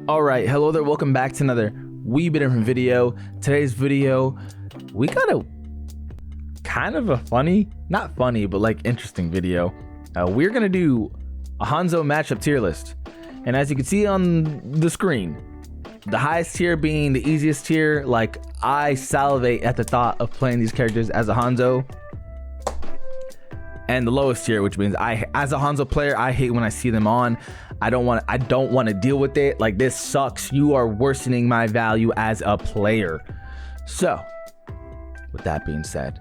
All right, hello there, welcome back to another wee bit different video. Today's video, we got a kind of a funny, not funny, but like interesting video. We're gonna do a Hanzo matchup tier list. And as you can see on the screen, the highest tier being the easiest tier. Like, I salivate at the thought of playing these characters as a Hanzo. And the lowest tier, which means as a Hanzo player, I hate when I see them on. I don't want to deal with it. Like, this sucks. You are worsening my value as a player. So, with that being said,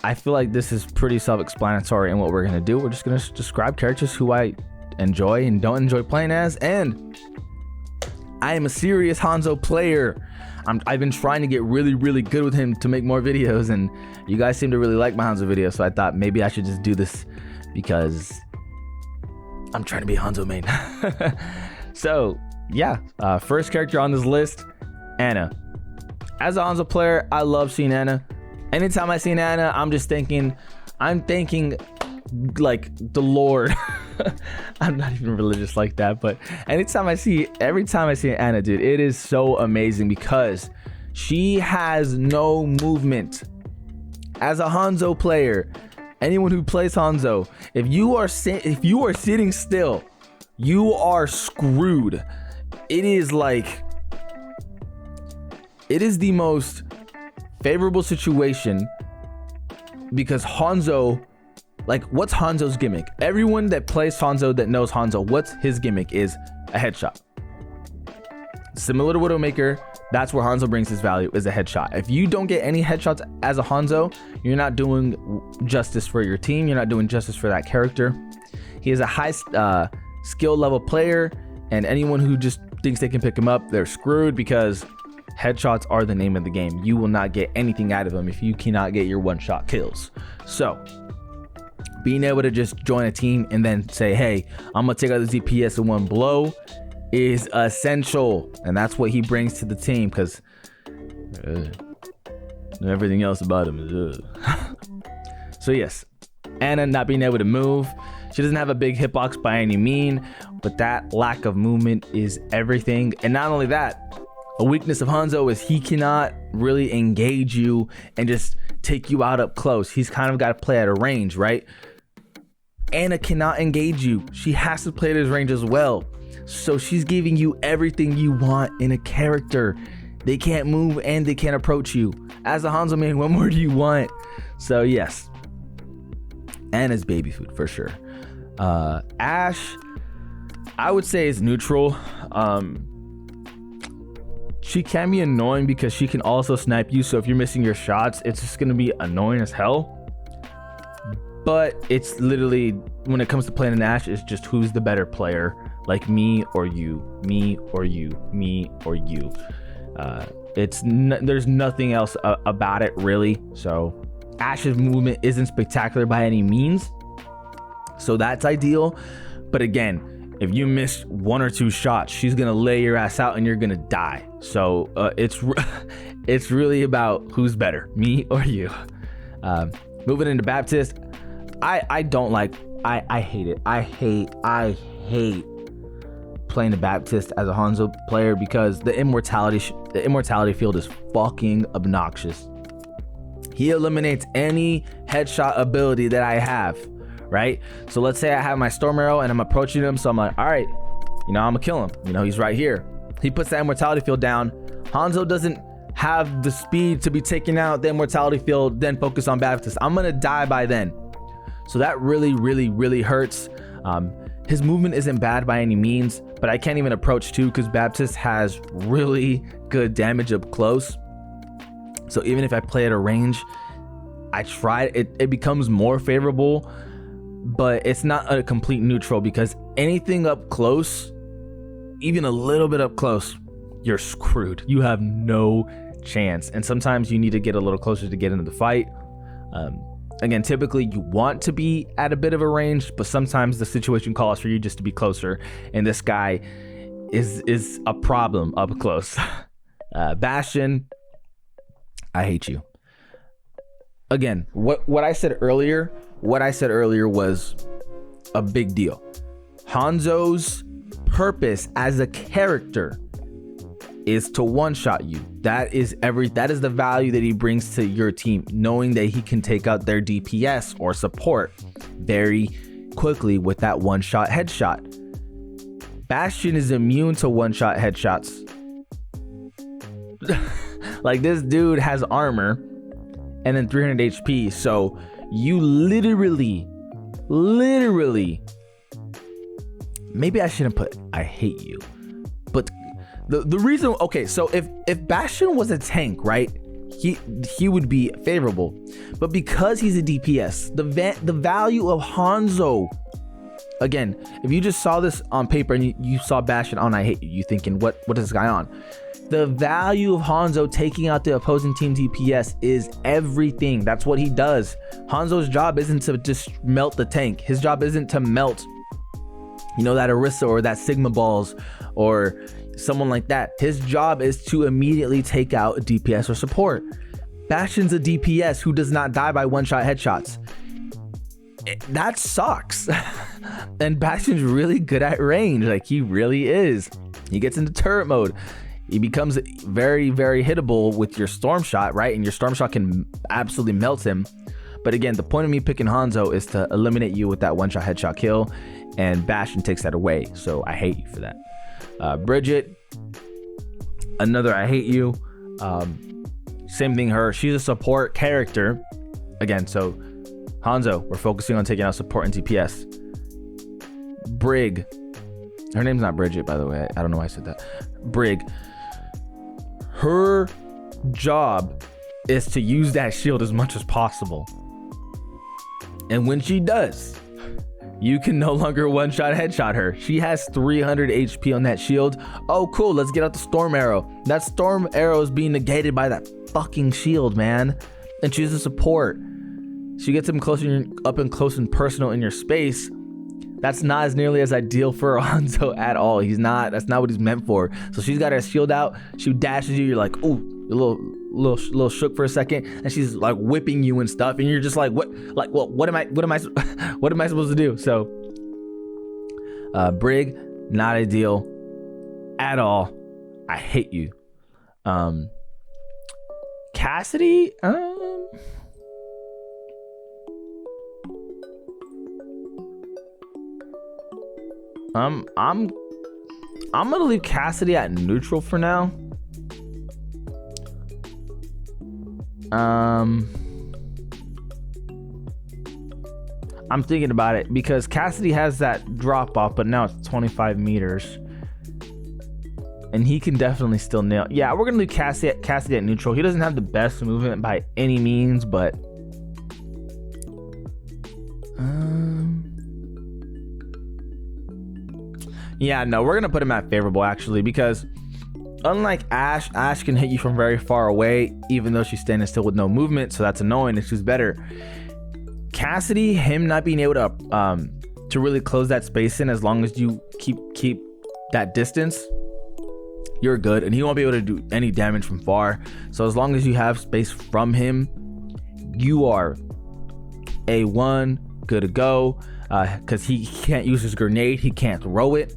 I feel like this is pretty self-explanatory in what we're gonna do. We're just gonna describe characters who I enjoy and don't enjoy playing as, and I am a serious Hanzo player. I've been trying to get really good with him to make more videos, and you guys seem to really like my Hanzo videos, so I thought maybe I should just do this because I'm trying to be a Hanzo main. So yeah, first character on this list, Ana. As a Hanzo player, I love seeing Ana. Anytime I see Ana, I'm thinking like the Lord. I'm not even religious like that, but every time I see Ana, dude, it is so amazing because she has no movement. As a Hanzo player, anyone who plays Hanzo, if you are sitting still, you are screwed. It is the most favorable situation because Hanzo, like, what's Hanzo's gimmick? Everyone that plays Hanzo that knows Hanzo, what's his gimmick is a headshot. Similar to Widowmaker, that's where Hanzo brings his value, is a headshot. If you don't get any headshots as a Hanzo, you're not doing justice for your team. You're not doing justice for that character. He is a high skill level player, and anyone who just thinks they can pick him up, they're screwed because headshots are the name of the game. You will not get anything out of him if you cannot get your one-shot kills. So, being able to just join a team and then say, hey, I'm gonna take out the DPS in one blow is essential. And that's what he brings to the team, because everything else about him is So yes, Ana not being able to move. She doesn't have a big hitbox by any mean, but that lack of movement is everything. And not only that, a weakness of Hanzo is he cannot really engage you and just take you out up close. He's kind of got to play at a range, right? Ana cannot engage you. She has to play at his range as well. So she's giving you everything you want in a character. They can't move and they can't approach you. As a Hanzo main, what more do you want? So yes, Ana's baby food for sure. Ashe, I would say, is neutral. She can be annoying because she can also snipe you. So if you're missing your shots, it's just going to be annoying as hell. But it's literally, when it comes to playing an Ashe, it's just who's the better player, like me or you, me or you, me or you. There's nothing else about it really. So Ashe's movement isn't spectacular by any means, so that's ideal. But again, if you miss one or two shots, she's gonna lay your ass out and you're gonna die. So it's really about who's better, me or you. Moving into Baptiste, I don't like, I hate it. I hate playing the Baptiste as a Hanzo player because the immortality field is fucking obnoxious. He eliminates any headshot ability that I have, right? So let's say I have my Storm Arrow and I'm approaching him, so I'm like, all right, I'm gonna kill him. He's right here. He puts that immortality field down. Hanzo doesn't have the speed to be taking out the immortality field, then focus on Baptiste. I'm gonna die by then. So that really hurts. His movement isn't bad by any means, but I can't even approach too because Baptiste has really good damage up close. So even if I play at a range, I try it becomes more favorable, but it's not a complete neutral because anything up close, even a little bit up close, you're screwed. You have no chance. And sometimes you need to get a little closer to get into the fight. Again, typically you want to be at a bit of a range, but sometimes the situation calls for you just to be closer. And this guy is a problem up close. Bastion, I hate you. Again, what I said earlier was a big deal. Hanzo's purpose as a character is to one-shot you. That is the value that he brings to your team, knowing that he can take out their DPS or support very quickly with that one-shot headshot. Bastion is immune to one-shot headshots. Like, this dude has armor and then 300 HP, so you literally, maybe I shouldn't put I hate you, but the reason, okay, so if Bastion was a tank, right, he would be favorable, but because he's a DPS, the value of Hanzo, again, if you just saw this on paper and you saw Bastion on I hate you, you thinking what is this guy on? The value of Hanzo taking out the opposing team DPS is everything. That's what he does. Hanzo's job isn't to just melt the tank. His job isn't to melt, that Orisa or that Sigma balls or someone like that. His job is to immediately take out DPS or support. Bastion's a DPS who does not die by one-shot headshots. That sucks. And Bastion's really good at range. Like, he really is. He gets into turret mode. He becomes very, very hittable with your storm shot, right? And your storm shot can absolutely melt him. But again, the point of me picking Hanzo is to eliminate you with that one-shot headshot kill, and Bastion takes that away. So I hate you for that. Bridget, another I hate you. Same thing, her. She's a support character. Again, so Hanzo, we're focusing on taking out support and DPS. Brig. Her name's not Bridget, by the way. I don't know why I said that. Brig. Her job is to use that shield as much as possible. And when she does, you can no longer one-shot headshot her. She has 300 HP on that shield. Oh, cool. Let's get out the storm arrow. That storm arrow is being negated by that fucking shield, man. And she's a support. She gets him up and close and personal in your space. That's not as nearly as ideal for Hanzo at all. That's not what he's meant for. So she's got her shield out. She dashes you. You're like, ooh, a little shook for a second, and she's like whipping you and stuff, and you're just like, what? Like, well, what am I supposed to do? So, Brig, not ideal at all. I hate you. Cassidy, I'm gonna leave Cassidy at neutral for now. I'm thinking about it because Cassidy has that drop off, but now it's 25 meters, and he can definitely still nail. Yeah, we're gonna leave Cassidy at neutral. He doesn't have the best movement by any means, but yeah, no, we're gonna put him at favorable actually, because unlike Ash can hit you from very far away, even though she's standing still with no movement, so that's annoying and she's better. Cassidy, him not being able to really close that space in, as long as you keep that distance, you're good, and he won't be able to do any damage from far. So as long as you have space from him, you are A1, good to go, because he can't use his grenade, he can't throw it.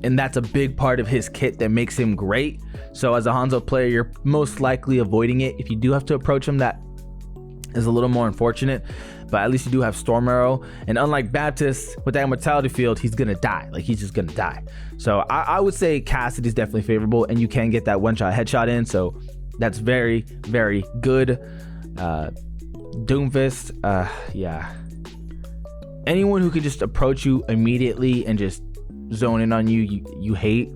And that's a big part of his kit that makes him great. So as a Hanzo player, you're most likely avoiding it. If you do have to approach him, that is a little more unfortunate, but at least you do have Storm Arrow. And unlike Baptist with that Immortality Field, he's gonna die. Like, he's just gonna die. So I would say Cassidy's definitely favorable, and you can get that one-shot headshot in. So that's very, very good. Doomfist, yeah. Anyone who could just approach you immediately and just zone in on you hate,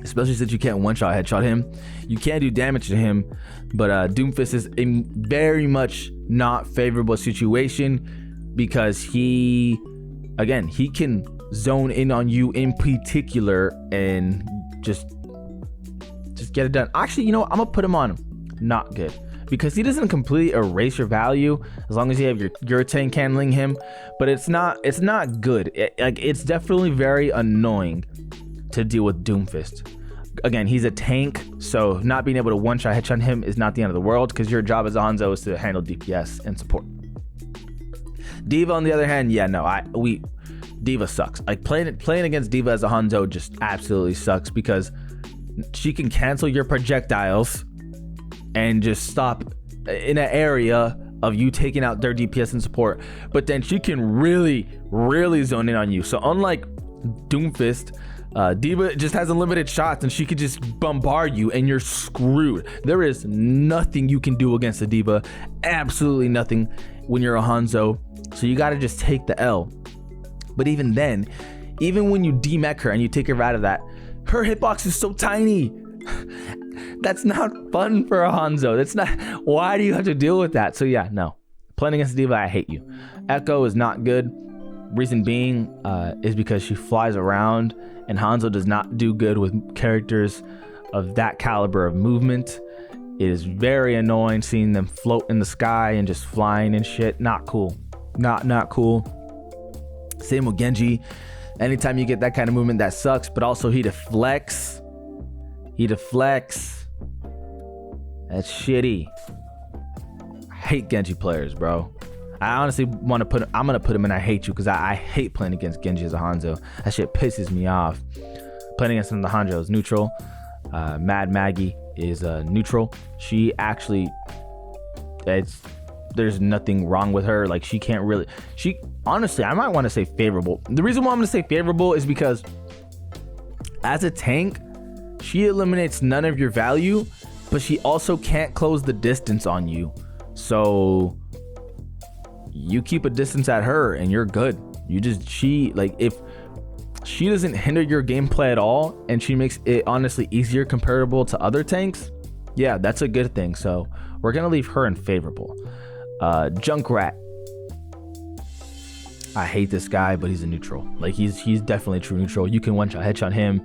especially since you can't one-shot headshot him. You can do damage to him, but Doomfist is a very much not favorable situation, because he can zone in on you in particular and just get it done. Actually, I'm gonna put him on not good, because he doesn't completely erase your value as long as you have your tank handling him, but it's not good. It's definitely very annoying to deal with Doomfist. Again, he's a tank, so not being able to one-shot headshot him is not the end of the world, because your job as Hanzo is to handle DPS and support. D.Va, on the other hand, yeah, no, D.Va sucks. Like playing against D.Va as a Hanzo just absolutely sucks because she can cancel your projectiles and just stop in an area of you taking out their DPS and support, but then she can really zone in on you. So unlike Doomfist, D.Va just has unlimited shots and she could just bombard you and you're screwed. There is nothing you can do against a D.Va, absolutely nothing when you're a Hanzo. So you got to just take the L. But even then, even when you demech her and you take her out of that, her hitbox is so tiny. That's not fun for a Hanzo. That's not. Why do you have to deal with that? So yeah, no. Playing against D.Va, I hate you. Echo is not good. Reason being is because she flies around, and Hanzo does not do good with characters of that caliber of movement. It is very annoying seeing them float in the sky and just flying and shit. Not cool. Not cool. Same with Genji. Anytime you get that kind of movement, that sucks. But also he deflects. That's shitty. I hate Genji players, bro. I honestly want to put. I'm gonna put him in I hate you because I hate playing against Genji as a Hanzo. That shit pisses me off. Playing against him, the Hanzo is neutral. Mad Maggie is neutral. She actually, there's nothing wrong with her. Like she can't really. She honestly, I might want to say favorable. The reason why I'm gonna say favorable is because as a tank, she eliminates none of your value, but she also can't close the distance on you. So you keep a distance at her and you're good. If she doesn't hinder your gameplay at all and she makes it honestly easier comparable to other tanks, yeah, that's a good thing. So we're gonna leave her in favorable. Junkrat, I hate this guy, but he's a neutral. Like he's definitely a true neutral. You can one-shot headshot him.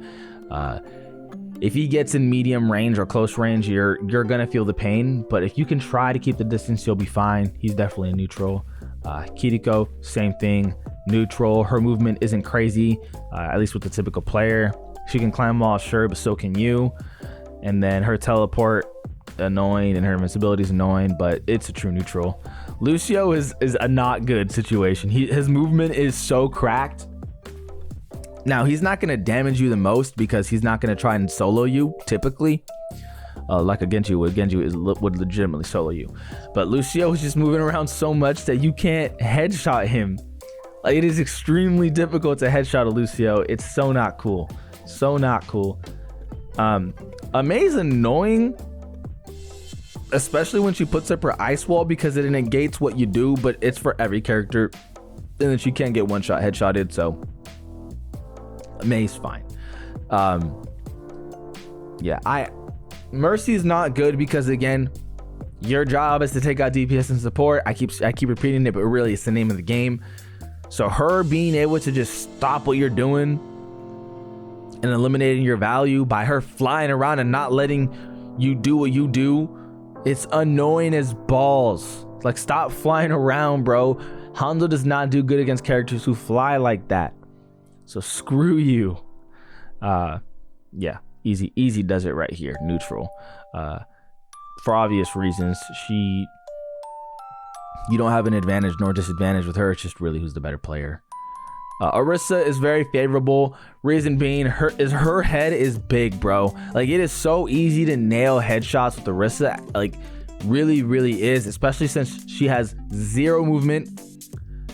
If he gets in medium range or close range, you're gonna feel the pain, but if you can try to keep the distance, you'll be fine. He's definitely a neutral. Kiriko, same thing, neutral. Her movement isn't crazy, at least with the typical player. She can climb walls, sure, but so can you. And then her teleport, annoying, and her invincibility is annoying, but it's a true neutral. Lucio is a not good situation. His movement is so cracked. Now, he's not going to damage you the most because he's not going to try and solo you, typically. Like a Genji would. Genji would legitimately solo you. But Lucio is just moving around so much that you can't headshot him. Like, it is extremely difficult to headshot a Lucio. It's so not cool. So not cool. Amaze annoying, especially when she puts up her ice wall because it negates what you do, but it's for every character. And then she can't get one shot headshotted, so May's fine. Mercy's not good because, again, your job is to take out DPS and support. I keep repeating it, but really it's the name of the game. So her being able to just stop what you're doing and eliminating your value by her flying around and not letting you do what you do, it's annoying as balls. Like, stop flying around, bro. Hanzo does not do good against characters who fly like that. So screw you. Yeah, easy does it right here. Neutral. For obvious reasons, you don't have an advantage nor disadvantage with her. It's just really who's the better player. Orisa is very favorable. Reason being, her head is big, bro. Like, it is so easy to nail headshots with Orisa. Like, really is, especially since she has zero movement,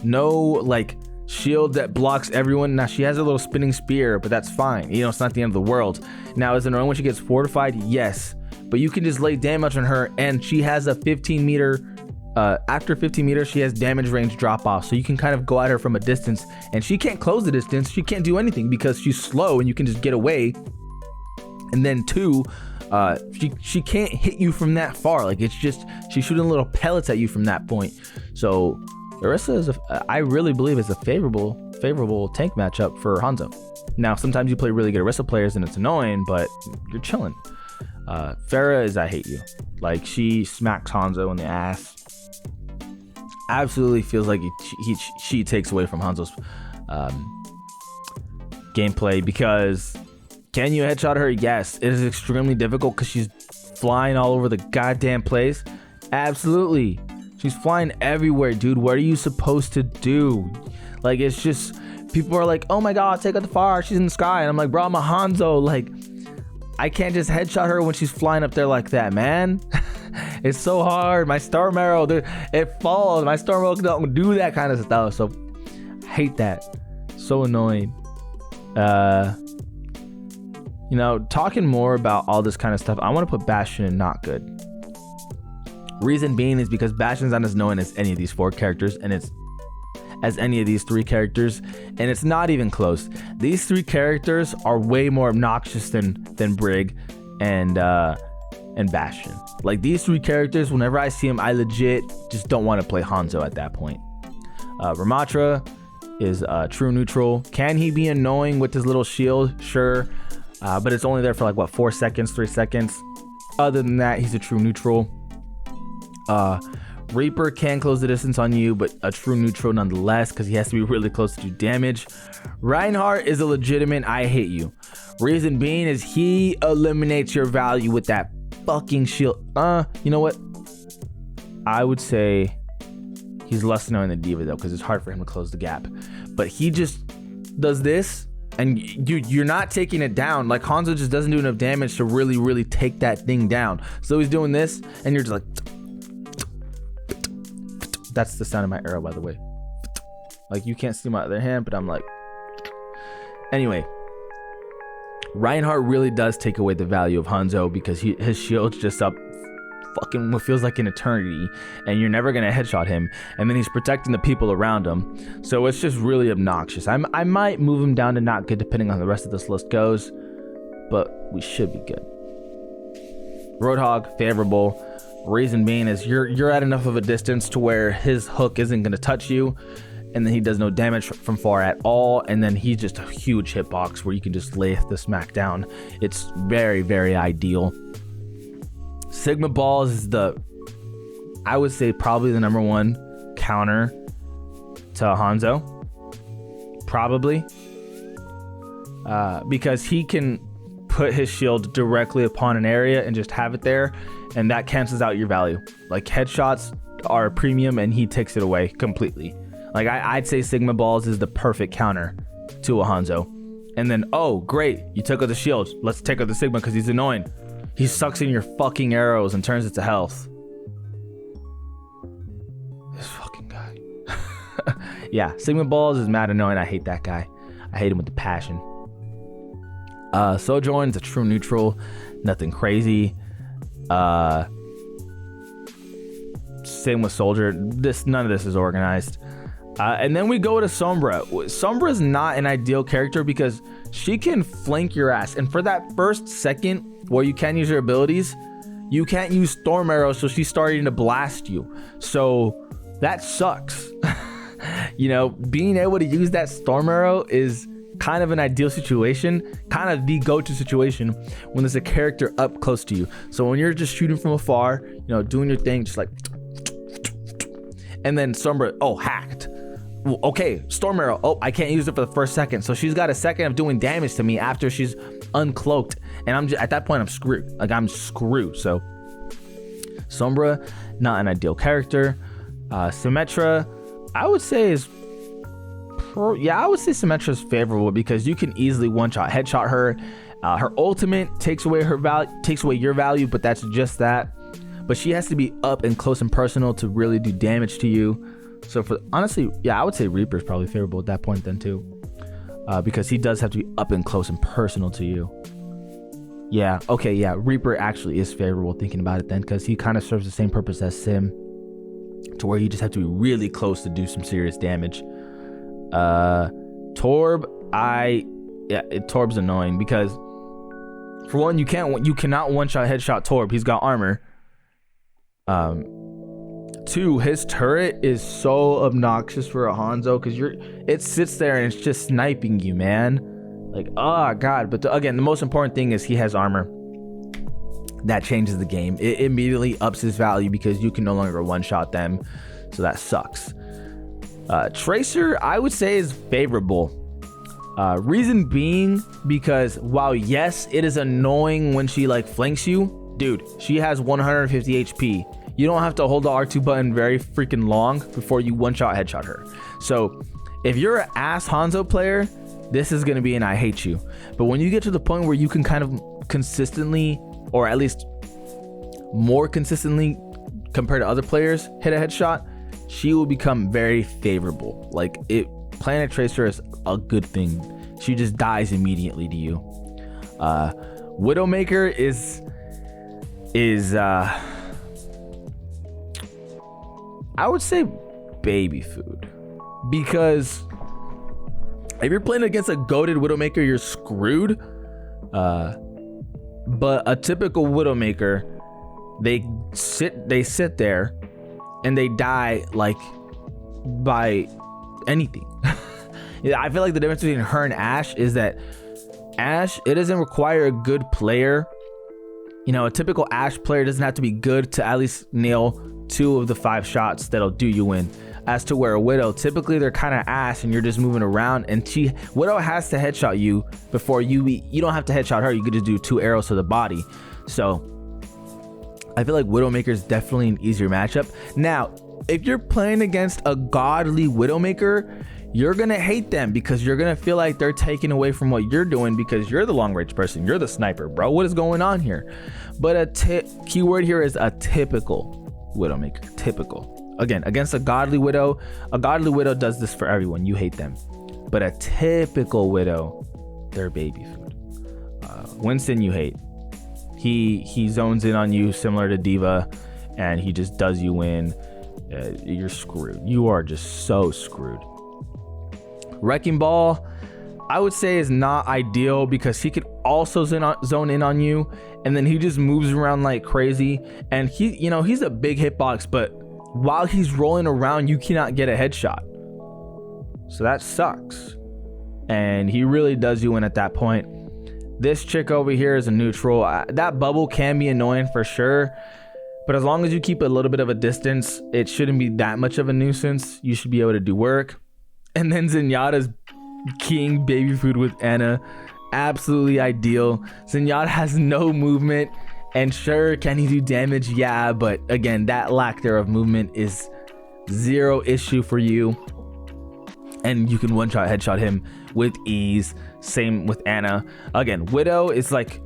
no like shield that blocks everyone. Now she has a little spinning spear, but that's fine. You know, it's not the end of the world. Now, is it annoying when she gets fortified? Yes, but you can just lay damage on her, and she has a 15 meter. After 15 meters, she has damage range drop off, so you can kind of go at her from a distance, and she can't close the distance. She can't do anything because she's slow, and you can just get away. And then two, she can't hit you from that far. Like, it's just she's shooting little pellets at you from that point. So Orisa is I really believe is a favorable tank matchup for Hanzo. Now, sometimes you play really good Orisa players and it's annoying, but you're chilling. Pharah is I hate you. Like, she smacks Hanzo in the ass. Absolutely feels like she takes away from Hanzo's gameplay, because can you headshot her? Yes. It is extremely difficult because she's flying all over the goddamn place. Absolutely. She's flying everywhere, dude. What are you supposed to do? Like, it's just people are like, oh my god, take out the fire, she's in the sky, and I'm like, bro, I'm a Hanzo. Like, I can't just headshot her when she's flying up there like that, man. It's so hard. My storm arrow, it falls. My storm arrow don't do that kind of stuff. So I hate that. So annoying. You know, talking more about all this kind of stuff, I want to put Bastion in not good. Reason being is because Bastion's not as annoying as any of these 4 characters, and it's as any of these 3 characters, and it's not even close. These 3 characters are way more obnoxious than Brig and Bastion. Like, these 3 characters, whenever I see them, I legit just don't want to play Hanzo at that point. Ramatra is true neutral. Can he be annoying with his little shield? Sure. But it's only there for like, what, 4 seconds, 3 seconds. Other than that, he's a true neutral. Reaper can close the distance on you, but a true neutral nonetheless, because he has to be really close to do damage. Reinhardt is a legitimate I hate you. Reason being is he eliminates your value with that fucking shield. You know what? I would say he's less annoying than D.Va though, because it's hard for him to close the gap. But he just does this, and dude, you're not taking it down. Like, Hanzo just doesn't do enough damage to really take that thing down. So he's doing this, and you're just like, that's the sound of my arrow, by the way. Like, you can't see my other hand, but I'm like, anyway. Reinhardt really does take away the value of Hanzo, because his shield's just up fucking what feels like an eternity, and you're never gonna headshot him, and then he's protecting the people around him. So it's just really obnoxious. I might move him down to not good depending on the rest of this list goes, but we should be good. Roadhog, favorable. Reason being is you're at enough of a distance to where his hook isn't gonna touch you, and then he does no damage from far at all, and then he's just a huge hitbox where you can just lay the smack down. It's very ideal. Sigma Balls is I would say probably the number 1 counter to Hanzo, probably, because he can put his shield directly upon an area and just have it there, and that cancels out your value. Like, headshots are premium, and he takes it away completely. Like, I'd say Sigma Balls is the perfect counter to a Hanzo. And then, oh great, you took out the shield, let's take out the Sigma because he's annoying. He sucks in your fucking arrows and turns it to health. This fucking guy. Yeah, Sigma Balls is mad annoying. I hate that guy. I hate him with the passion. Sojourn's a true neutral. Nothing crazy. Same with Soldier. None of this is organized. And then we go to Sombra. Sombra's not an ideal character because she can flank your ass. And for that first second where you can use her abilities, you can't use storm arrows, so she's starting to blast you. So that sucks. You know, being able to use that storm arrow is kind of an ideal situation, kind of the go-to situation when there's a character up close to you. So when you're just shooting from afar, you know, doing your thing, just like, and then Sombra, oh, hacked. Okay, storm arrow. Oh, I can't use it for the first second. So she's got a second of doing damage to me after she's uncloaked, and I'm just, at that point I'm screwed. Like, I'm screwed. So Sombra, not an ideal character. Symmetra, I would say is Symmetra is favorable because you can easily one-shot headshot her. Her ultimate takes away your value, but that's just that. But she has to be up and close and personal to really do damage to you. So honestly, yeah, I would say Reaper is probably favorable at that point then too, because he does have to be up and close and personal to you. Yeah, okay, yeah, Reaper actually is favorable thinking about it then, because he kind of serves the same purpose as Sim, to where you just have to be really close to do some serious damage. Torb, Torb's annoying because, for one, you cannot one-shot headshot Torb. He's got armor. 2, his turret is so obnoxious for a Hanzo because it sits there and it's just sniping you, man. Like, oh god. But again, the most important thing is he has armor. That changes the game. It immediately ups his value because you can no longer one-shot them, so that sucks. Tracer, I would say, is favorable. Reason being because while yes, it is annoying when she like flanks you, dude, she has 150 HP. You don't have to hold the R2 button very freaking long before you one-shot headshot her. So If you're an ass Hanzo player, this is going to be an I hate you. But when you get to the point where you can kind of consistently, or at least more consistently compared to other players, hit a headshot, she will become very favorable. Like, Planet Tracer is a good thing. She just dies immediately to you. Widowmaker is I would say baby food, because if you're playing against a goated Widowmaker, you're screwed. But a typical Widowmaker, they sit there and they die like by anything. Yeah, I feel like the difference between her and Ashe is that Ashe, it doesn't require a good player. You know, a typical Ashe player doesn't have to be good to at least nail 2 of the 5 shots that'll do you in. As to where a Widow, typically they're kind of ass and you're just moving around, and Widow has to headshot you before you don't have to headshot her. You could just do 2 arrows to the body. So I feel like Widowmaker is definitely an easier matchup. Now, if you're playing against a godly Widowmaker, you're gonna hate them because you're gonna feel like they're taking away from what you're doing because you're the long range person, you're the sniper, bro. What is going on here? But keyword here is a typical Widowmaker. Typical. Again, against a godly Widow does this for everyone. You hate them. But a typical Widow, they're baby food. Winston, you hate. He zones in on you similar to D.Va, and he just does you in. You're screwed. You are just so screwed. Wrecking Ball, I would say, is not ideal because he could also zone in on you, and then he just moves around like crazy. And he's a big hitbox, but while he's rolling around, you cannot get a headshot. So that sucks. And he really does you in at that point. This chick over here is a neutral. That bubble can be annoying for sure, but as long as you keep a little bit of a distance, it shouldn't be that much of a nuisance. You should be able to do work. And then Zenyatta's king baby food with Ana. Absolutely ideal. Zenyatta has no movement. And sure, can he do damage? Yeah, but again, that lack there of movement is 0 issue for you. And you can one-shot headshot him with ease. Same with Ana. Again, Widow is like,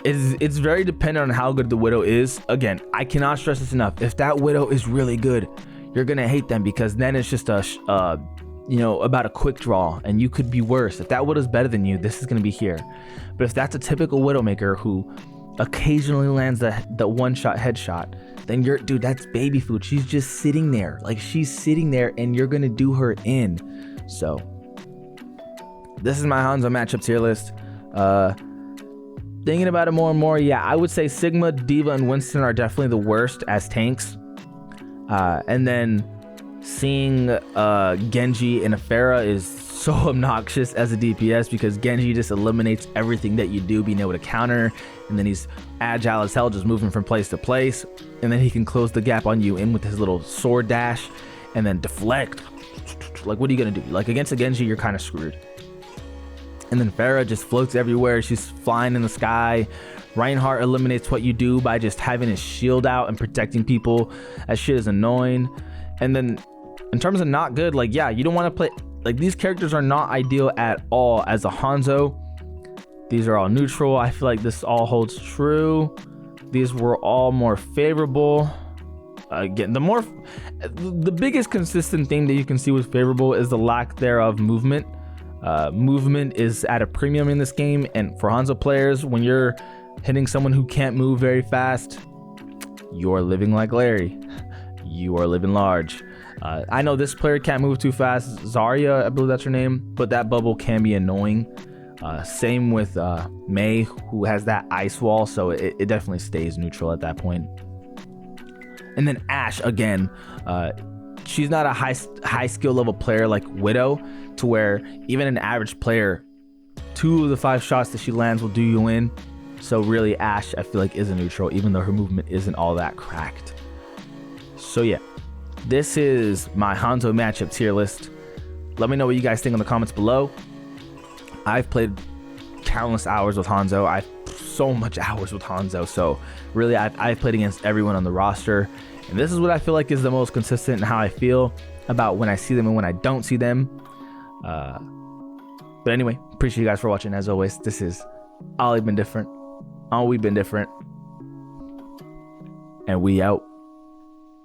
it's very dependent on how good the Widow is. Again, I cannot stress this enough. If that Widow is really good, you're gonna hate them because then it's just about a quick draw, and you could be worse. If that Widow's better than you, this is gonna be here. But if that's a typical Widowmaker who occasionally lands the one-shot headshot, then that's baby food. She's just sitting there. Like, she's sitting there and you're gonna do her in. So this is my Hanzo matchup tier list. Thinking about it more and more, yeah, I would say Sigma, D.Va, and Winston are definitely the worst as tanks. And then seeing Genji and Pharah is so obnoxious as a DPS because Genji just eliminates everything that you do, being able to counter, and then he's agile as hell, just moving from place to place, and then he can close the gap on you in with his little sword dash and then deflect. Like, what are you gonna do? Like, against a Genji, you're kind of screwed. And then Pharah just floats everywhere. She's flying in the sky. Reinhardt eliminates what you do by just having his shield out and protecting people. That shit is annoying. And then in terms of not good, like, yeah, you don't want to play, like, these characters are not ideal at all as a Hanzo. These are all neutral. I feel like this all holds true. These were all more favorable. Again, the biggest consistent thing that you can see was favorable is the lack thereof movement. Movement is at a premium in this game, and for Hanzo players, when you're hitting someone who can't move very fast, you're living like Larry. You are living large. I know this player can't move too fast, Zarya, I believe that's her name, but that bubble can be annoying. Same with Mei, who has that ice wall, so it definitely stays neutral at that point. And then Ashe, again, she's not a high skill level player like Widow, to where even an average player, 2 of the 5 shots that she lands will do you in. So really, Ashe, I feel like, is a neutral, even though her movement isn't all that cracked. So yeah, this is my Hanzo matchup tier list. Let me know what you guys think in the comments below. I've played countless hours with Hanzo. I've so much hours with Hanzo. So really, I've played against everyone on the roster. And this is what I feel like is the most consistent in how I feel. about when I see them and when I don't see them. But anyway, appreciate you guys for watching. As always, this is Ollie Been Different. All we've been different. And we out.